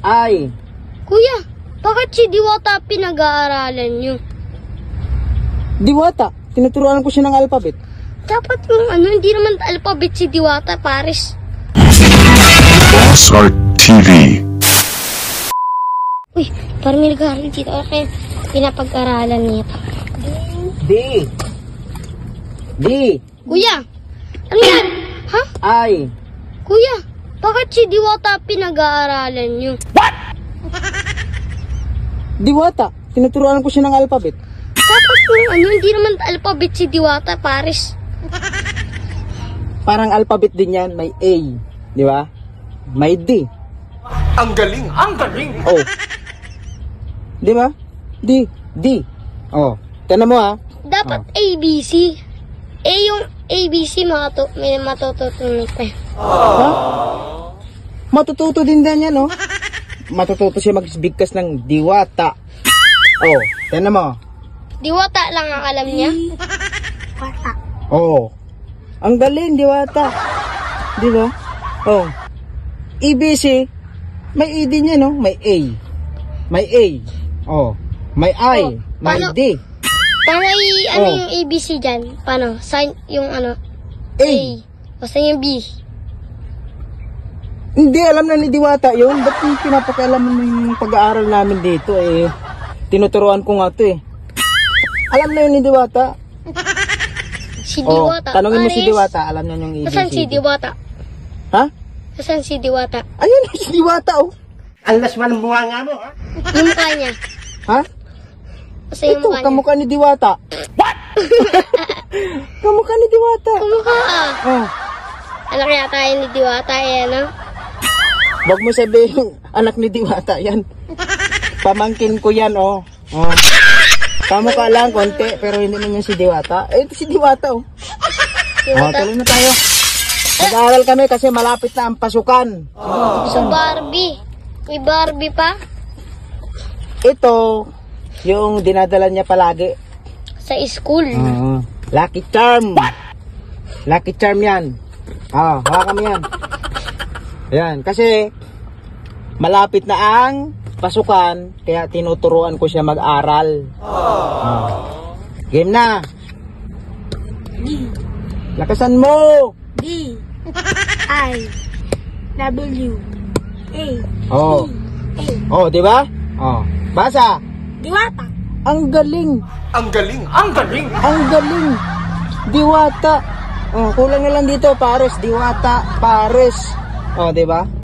I. Kuya, bakit si Diwata pinag-aaralan niyo? Diwata. Tinuturuan ko siya ng alphabet. Dapat yung hindi naman alphabet si Diwata, Paris. Boss Art TV. Uy, parang may nag-aaral dito. Okay, pinapag-aralan niya. D. D. Kuya, ano yan? Ha? I. Kuya, bakit si Diwata pinag-aaralan niyo? Diwata. Tinuturuan ko siya ng alphabet. Dapat yung hindi naman alphabet si Diwata, Paris. Parang alphabet din yan. May A. Di ba? May D. Ang galing, ang galing. Oh. Di ba? D. D. Oh. Tignan mo ha. Dapat ABC. Yung ABC may matututunan pa. Ha? Matututo din yan, no? Matututo siya magbigkas ng Diwata. Oh. Tignan mo. Diwata lang ang alam niya. Oh. Ang galing, Diwata. Di ba? Oh. ABC. May E din yan, no? May A. May A. Oh. May I. Oh, May paano? D. Paano Oh. yung ABC dyan? Paano? Saan yung A. Basta yung B. Hindi, alam na ni Diwata yun. Ba't pinapakialaman mo yung pag-aaral namin dito eh? Tinuturuan ko nga to eh. Alam na yun ni Diwata. Si Oh, Diwata. tanungin mo si Paris. Diwata. Alam niya yung ABC. Saan si Diwata? Ha? Saan si Diwata? Ayun, si Diwata oh. Alas man ang bunga nga mo, ha? Yung mukha niya. Ha? Basta yung Ito, mukha niya. kamukha ni Diwata. What? Kamukha ni Diwata. Kamukha Oh. Anak yata yun ni Diwata, no? Wag mo sabihin, anak ni Diwata yan. Pamangkin ko yan, oh. Oh. Kamukha lang, konti, pero hindi naman si Diwata. Eh, ito si Diwata, oh. Oh, tuloy na tayo. Mag-aaral kami kasi malapit na ang pasukan. So Barbie. May Barbie pa? Ito, yung dinadala niya palagi. Sa school. Lucky Charm. Lucky Charm yan. Hawakan mo yan. Yan, kasi malapit na ang pasukan, kaya tinuturuan ko siya mag-aral. Game na. Lakasan mo. D. I. W. A. Oh. Oh, di ba? Oh. Basa. Diwata. Ang galing. Ang galing, ang galing. Ang galing. Diwata. Oh, kulang na lang dito, Pares. Diwata, Pares. Oh, di ba?